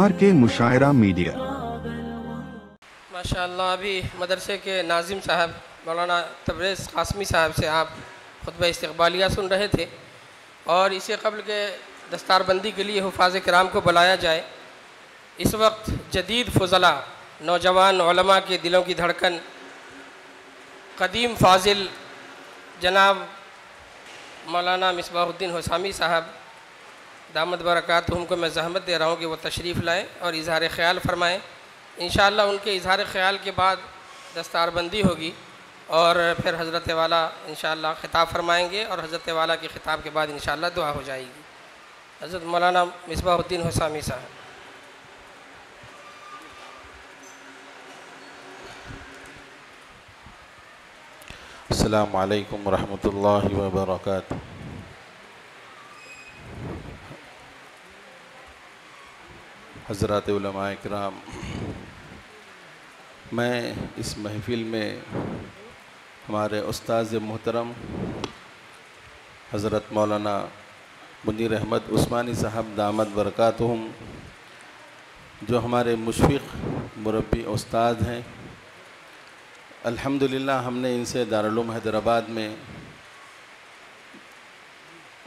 RK मुशायरा media. माशाअल्लाह अभी मदरसे के नाजिम साहब मौलाना तबरेज़ कासमी साहब से आप खुतबा इस्तक़बालिया सुन रहे थे और इससे कबल के दस्तारबंदी के लिए हुफ़ाज़ किराम को बुलाया जाए। इस वक्त जदीद फ़ुज़ला नौजवान उलमा के दिलों की धड़कन कदीम फ़ाज़िल जनाब मौलाना मिसबाहुद्दीन हुसामी साहब दामद बरकातुहुम को मैं ज़हमत दे रहा हूँ कि वो तशरीफ़ लाएँ और इज़हार ख़याल फ़रमाएँ। इंशाअल्लाह उनके इज़हार ख़याल के बाद दस्तारबंदी होगी और फिर हज़रत वाला इंशाअल्लाह ख़िताब फ़रमाएँगे और हज़रत वाला के ख़िताब के बाद इंशाअल्लाह दुआ हो जाएगी। हज़रत मौलाना मिसबाहुद्दीन हुसामी साहब। अस्सलामु अलैकुम वरहमतुल्लाहि वबरकातुहू। हज़रात उलमा इकराम, मैं इस महफ़िल में हमारे उस्ताज़ मोहतरम हज़रत मौलाना मुनीर अहमद उस्मानी साहब दामद बरकातुहुम, जो हमारे मुशफ़िक़ मुरब्बी उस्ताद हैं, अल्हम्दुलिल्लाह हमने इनसे दारुल उलूम हैदराबाद में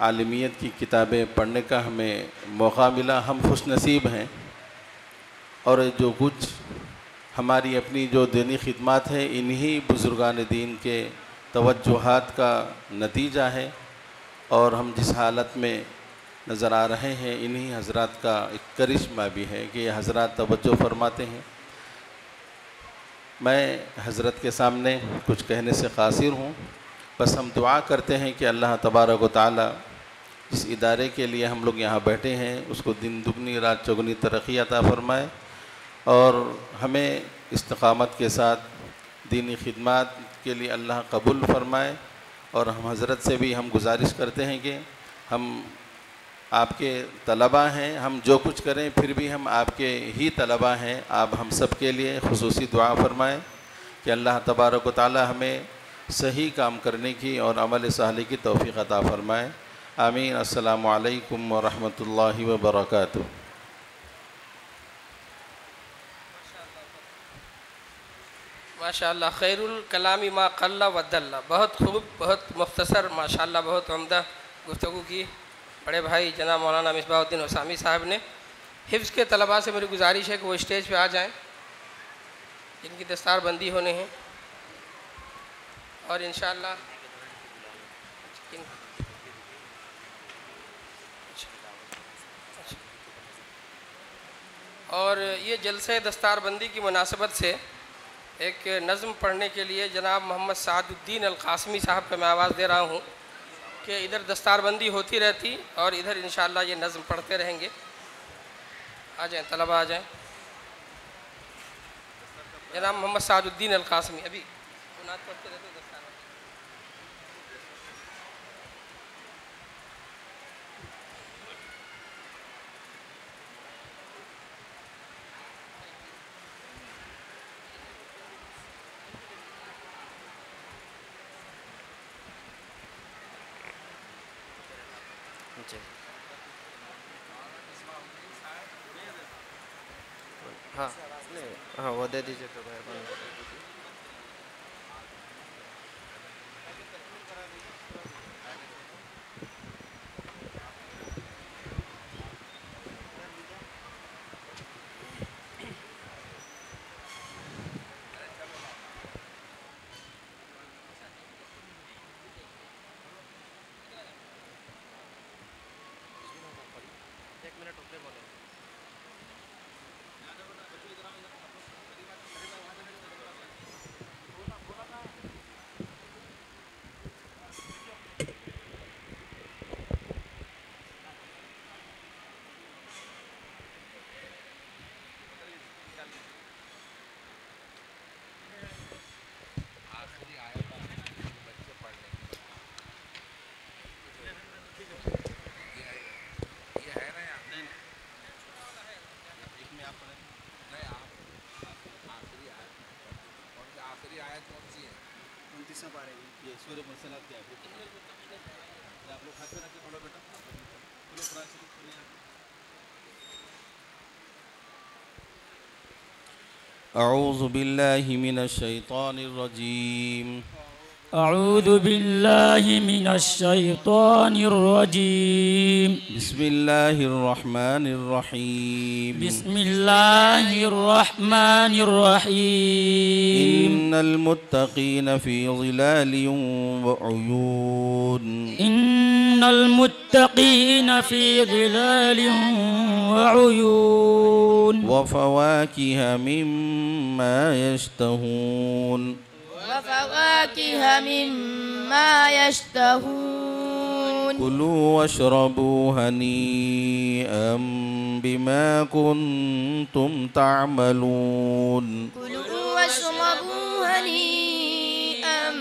आलिमियत की किताबें पढ़ने का हमें मौका मिला। हम खुशनसीब हैं और जो कुछ हमारी अपनी जो दीनी खिदमत है इन्हीं बुज़ुर्गान दीन के तवज्जुहात का नतीजा है और हम जिस हालत में नज़र आ रहे हैं इन्हीं हज़रात का एक करिश्मा भी है कि ये हज़रात तवज्जो फरमाते हैं। मैं हज़रत के सामने कुछ कहने से क़ासिर हूँ, बस हम दुआ करते हैं कि अल्लाह तबारक व तआला जिस इदारे के लिए हम लोग यहाँ बैठे हैं उसको दिन दुगनी रात चौगुनी तरक्की अता फ़रमाए और हमें इस्तिक़ामत के साथ दीनी खिदमत के लिए अल्लाह कबूल फ़रमाए। और हम हज़रत से भी हम गुजारिश करते हैं कि हम आपके तलबा हैं, हम जो कुछ करें फिर भी हम आपके ही तलबा हैं। आप हम सब के लिए खुसूसी दुआ फ़रमाएँ कि अल्लाह तबारक व तआला हमें सही काम करने की और अमल साले की तौफ़ीक़ अता फ़रमाए। आमीन। अस्सलामु अलैकुम व रहमतुल्लाहि व बरकातुहू। माशाअल्लाह खैरुल कलामी मा क़ल्ला व दल्ला। बहुत खूब, बहुत मुख्तसर, माशाअल्लाह बहुत उम्दा गुफ्तगू की बड़े भाई जनाब मौलाना मिसबाहुद्दीन हुसामी साहब ने। हिफ्ज़ के तलबा से मेरी गुजारिश है कि वो स्टेज पे आ जाएं, इनकी दस्तारबंदी होने हैं और इंशाअल्लाह और ये जलसे दस्तारबंदी की मुनासबत से एक नज़म पढ़ने के लिए जनाब मोहम्मद सादुद्दीन अल कासमी साहब का मैं आवाज़ दे रहा हूँ कि इधर दस्तारबंदी होती रहती और इधर इंशाअल्लाह ये नज़म पढ़ते रहेंगे। आ जाएं तलबा, आ जाएं। जनाब मोहम्मद सादुद्दीन अल कासमी अभी मुनाद पढ़ते रहते दस्तारबंदी। हाँ हाँ, वो दे दीजिए तो भाई। एक मिनट रुके बोले। ये सूर्य मसला क्या है? अऊज़ु बिल्लाहि मिनश शैतानिर रजीम। अऊज़ु बिल्लाहि मिनश शैतानिर रजीम। बिस्मिल्लाहिर रहमानिर रहीम। बिस्मिल्लाहिर रहमानिर रहीम। इन्नल मुत्तक़ीन फ़ी ज़िलालिन व उयून। इन्नल मुत्तक़ीन फ़ी ज़िलालिन व उयून। व फ़वाकिह मिम्मा यश्तहून। वफ़वाकिह मिम्मा यश्तहून। कुलू वश्रबू हनीअम बिमा कुन्तुम तामलून। कुलू वश्रबू हनीअम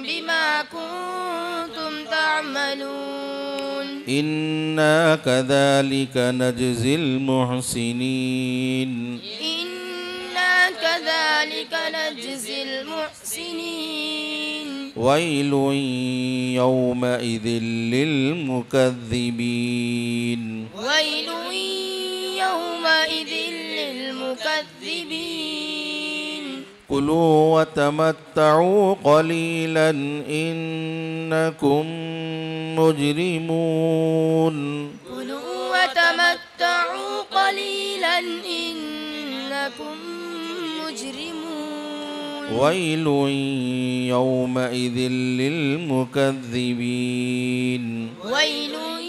बिमा कुन्तुम तामलून। इन्ना कज़ालिक नजज़िल मुहसिनीन। इन्ना कज़ालिक नजज़िल मुहसिनीन। वैलुन यौमइज़िल लिलमुकज़्ज़िबीन। वैलुन यौमइज़िल लिलमुकज़्ज़िबीन। कुलू वतमत्तऊ क़लीलन इन्नकुम मुजरिमून। कुलू वतमत्तऊ क़लीलन इन्नकुम मुजरिमून। वैलुन यौमइज़िल लिलमुकज़्ज़िबीन। वैलुन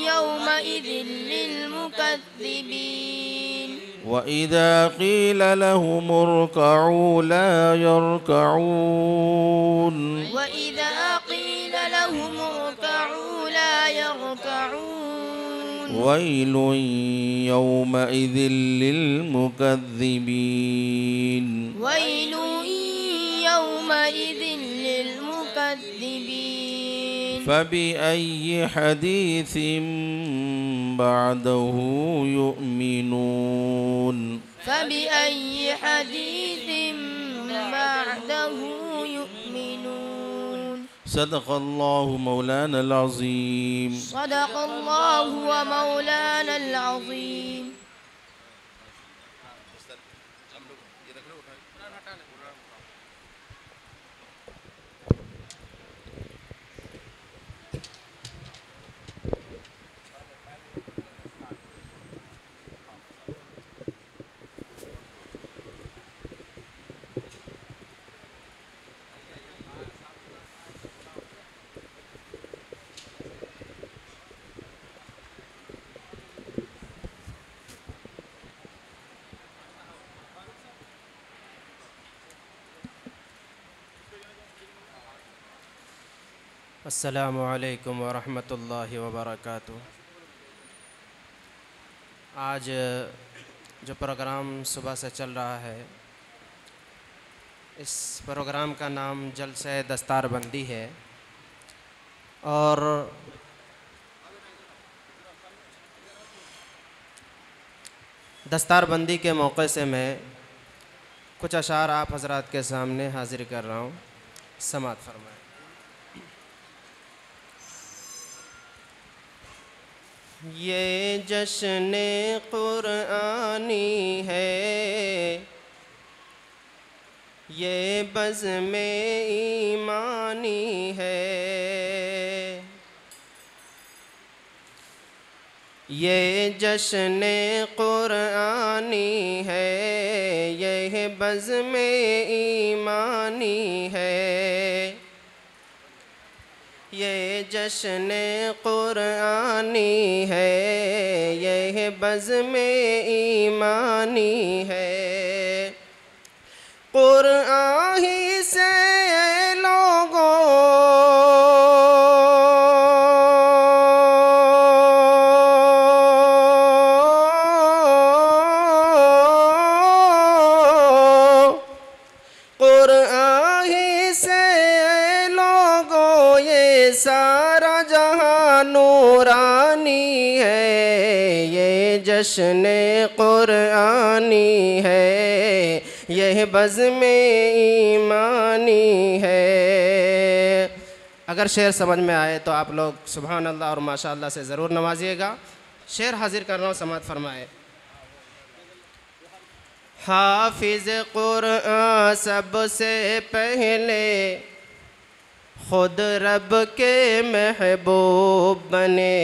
यौमइज़िल लिलमुकज़्ज़िबीन। वइज़ा क़ील लहुम इरकऊ ला यरकऊन। वइज़ा क़ील लहुम इरकऊ ला यरकऊन। वैलुन यौमइज़िल लिलमुकज़्ज़िबीन। वैलुन यौमइज़िल लिलमुकज़्ज़िबीन। फबिअय्यि हदीसिन बअदहु युमिनून। फबिअय्यि हदीसिन बअदहु युमिनून। सदक़ल्लाहु मौलानल अज़ीम। सदक़ल्लाहु व मौलानल अज़ीम। अस्सलामु अलैकुम वरहमतुल्लाहि वबरकातुहू। आज जो प्रोग्राम सुबह से चल रहा है, इस प्रोग्राम का नाम जलसे दस्तारबंदी है। और दस्तारबंदी के मौके से मैं कुछ अशार आप हज़रात के सामने हाज़िर कर रहा हूँ। समाअत फरमाएं। ये जश्न क़ुरआनी है, ये बज़्म ईमानी है। ये जश्न क़ुरआनी है, यह बज़्म ईमानी है। ये जश्न क़ुरआनी है, यह बज़्म ईमानी है। क़ुरआन ही से लोगों सारा जहां नूरानी है। ये जश्न क़ुरआनी है, यह बज़्म ईमानी है। अगर शेर समझ में आए तो आप लोग सुभान अल्लाह और माशाअल्लाह से ज़रूर नवाजिएगा। शेर हाजिर कर रहा हूँ, समाअत फरमाए। हाफिज कुरान सबसे पहले खुद रब के महबूब बने।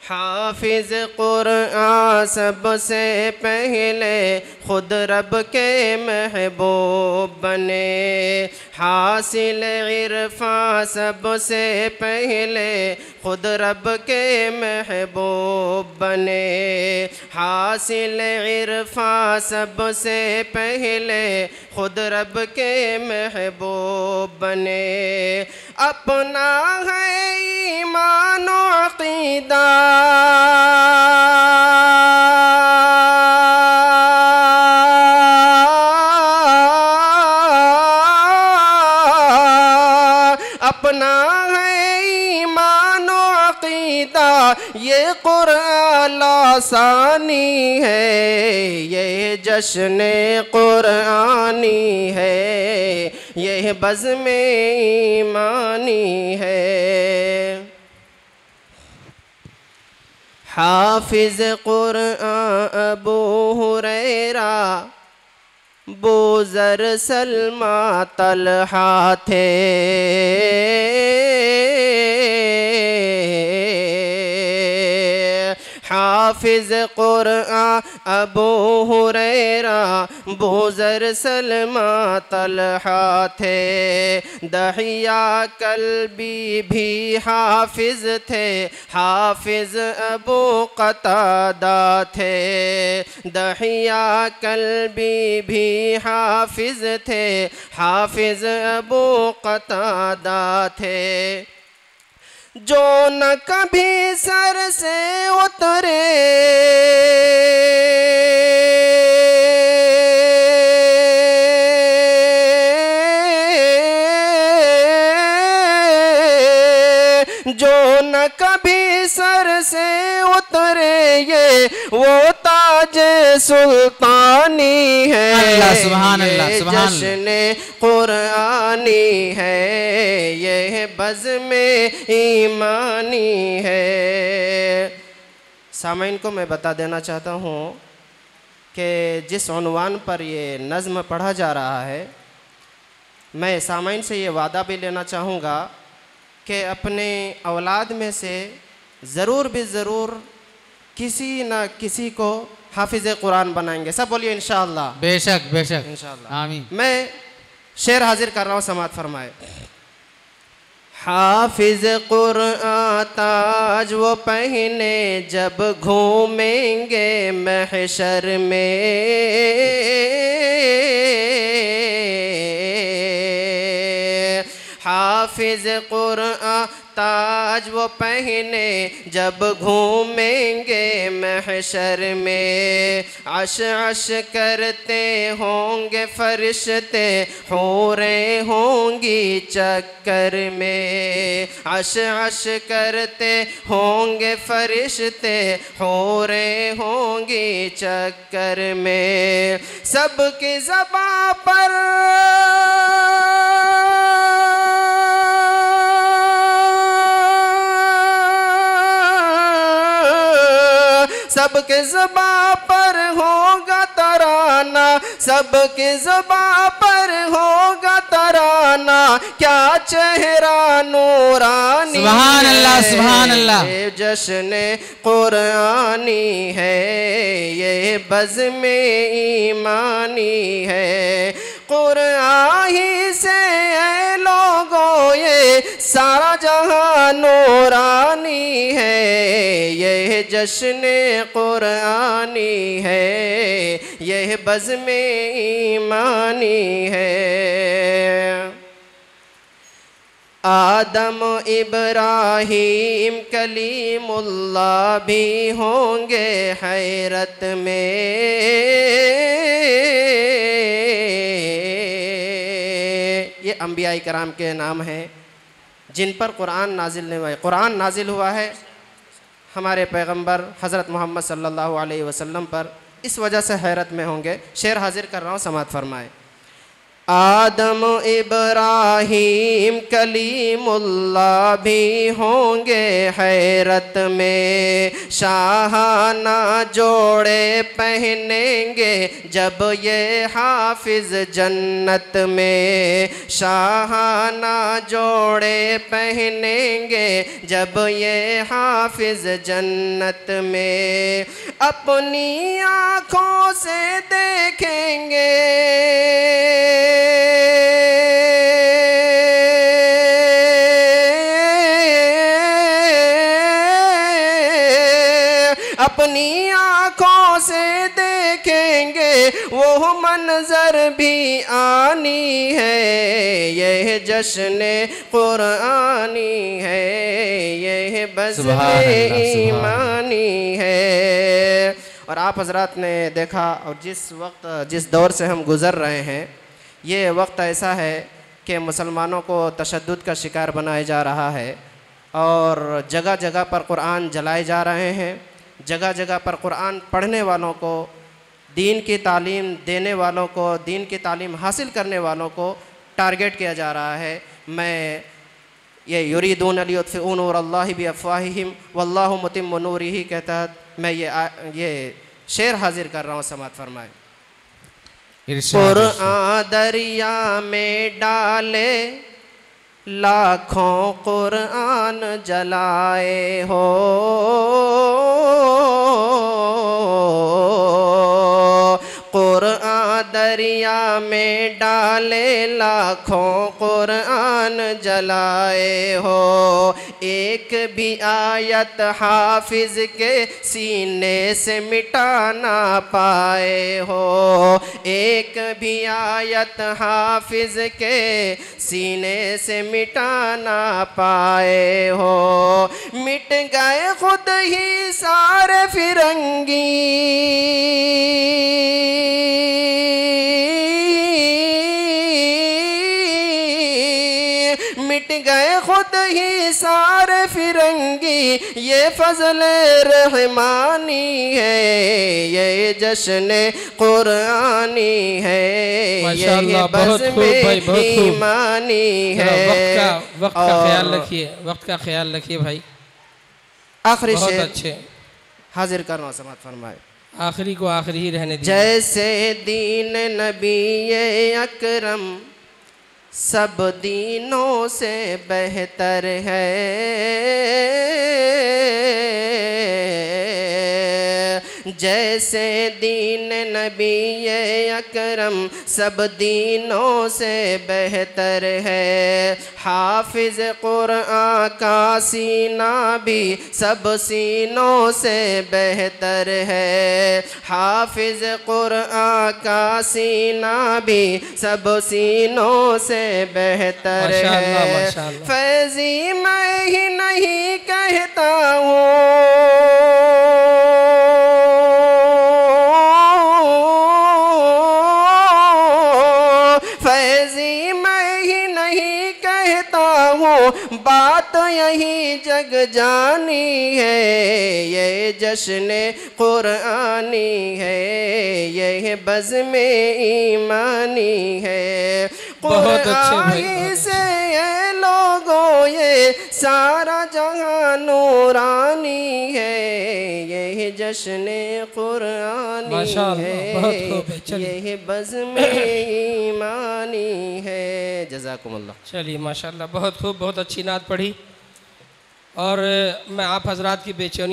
हाफिज कुरान सबसे पहले खुद रब के महबूब बने। हासिल इरफान सबसे पहले खुद रब के महबूब बने। हासिल इरफान सबसे पहले खुद रब के महबूब बने। अपना है ईमान व अक़ीदा अपना है ईमान व अक़ीदा ये कुरान लासानी है। ये जश्न कुरानी है, ये बज़्म ईमानी है। हाफिज कुरान अबू हुरैरा बुज़र सलमा तलहा थे। हाफिज कुरान अबू हुरैरा बुज़र सलमा तलहा थे। दहिया कल्बी भी हाफिज थे, हाफिज अबू क़तादा थे। दहिया कल्बी भी हाफिज थे, हाफिज अबू क़तादा थे। जो न कभी सर से उतरे जो न कभी सर से उतरे ये वो ताज सुल्तानी है। अल्लाह सुभान अल्लाह सुभान जश्न कुरानी है, ये बज़्म ईमानी है। सामाइन को मैं बता देना चाहता हूँ कि जिस उन्वान पर ये नज़्म पढ़ा जा रहा है, मैं सामाइन से ये वादा भी लेना चाहूँगा कि अपने औलाद में से ज़रूर भी ज़रूर किसी न किसी को हाफिज़ कुरान बनाएंगे। सब बोलिए इंशाअल्लाह। बेशक बेशक इंशाअल्लाह। आमीन। मैं शेर हाजिर कर रहा हूँ, समात फरमाए। हाफिज़ कुरान ताज वो पहने जब घूमेंगे महशर में। हाफिज़ कुरान ताज वो पहने जब घूमेंगे महशर में। अश अश करते होंगे फरिश्ते, हूरें होंगी चक्कर में। अश अश करते होंगे फरिश्ते, हूरें होंगी चक्कर में। सबकी ज़बां पर सबके ज़बां पर होगा तराना, सबके ज़बां पर होगा तराना। क्या चेहरा नूरानी, सुभान अल्लाह सुभान अल्लाह। ये जश्न कुरानी है, ये बज़्म ईमानी है। कुरान ही से लोगों ये सारा जहां नूरानी है। ये जश्न कुरानी है, ये बज़्म ईमानी है। आदम इब्राहीम कलीमुल्लाह भी होंगे हैरत में। ये अंबिया कराम के नाम हैं जिन पर कुरान नाजिल हुआ है हमारे पैगंबर हज़रत मोहम्मद सल्लल्लाहु अलैहि वसल्लम पर। इस वजह से हैरत में होंगे। शेर हाजिर कर रहा हूँ, समात फरमाए। आदम इब्राहीम कलीमुल्लाह भी होंगे हैरत में, शाहाना जोड़े पहनेंगे जब ये हाफिज जन्नत में, शाहाना जोड़े पहनेंगे जब ये हाफिज जन्नत में, अपनी आँखों से देखेंगे अपनी आँखों से देखेंगे वो मंजर भी आनी है, यह जश्न कुरानी है, यह बज़्म ईमानी है। और आप हजरात ने देखा, और जिस दौर से हम गुज़र रहे हैं, ये वक्त ऐसा है कि मुसलमानों को तशद्दुद का शिकार बनाया जा रहा है और जगह जगह पर कुरान जलाए जा रहे हैं, जगह जगह पर कुरान पढ़ने वालों को, दीन की तालीम देने वालों को, दीन की तालीम हासिल करने वालों को टारगेट किया जा रहा है। मैं ये युरीदून लियुत्फ़िऊ नूरल्लाहि बिअफ़वाहिहिम वल्लाहु मुतिम्मु नूरिही के तहत मैं ये शेर हाजिर कर रहा हूँ, समात फरमाए। कुरान दरिया में डाले लाखों कुरान जलाए हो, कुरान दरिया में डाले लाखों कुरान जलाए हो, एक भी आयत हाफिज के सीने से मिटा ना पाए हो, एक भी आयत हाफिज के सीने से मिटा ना पाए हो, मिट गए खुद ही सारे फिरंगी, मिट गए खुद ही सारे फिरंगी, ये फजल रहमानी है, ये जश्न कुरानी है, ये बज़्म ईमानी है। वक्त का ख्याल रखिए, वक्त का ख्याल रखिए भाई। आखिरी बहुत शेर अच्छे हाजिर करना, समात फरमाए। आखिरी को आखिरी ही रहने दीजिए। जैसे दीन नबी अकरम सब दीनों से बेहतर है, जैसे दीन नबी अकरम सब दीनों से बेहतर है, हाफिज कुरान का सीना भी सब सीनों से बेहतर है, हाफिज कुरान का सीना भी सब सीनों से बेहतर है। फैज़ी मैं ही नहीं कहता हूँ, बात यही जग जानी है, ये जश्न कुरानी है, ये बज़्म ईमानी है। कुरानी से ये लोगों ये सारा जहां नूरानी है, ये जश्न कुरानी है, ये बज़्म ईमानी है। जज़ाकुमुल्लाह। चलिए माशाल्लाह, बहुत खूब, बहुत अच्छी नात पढ़ी। और मैं आप हजरात की बेचैनी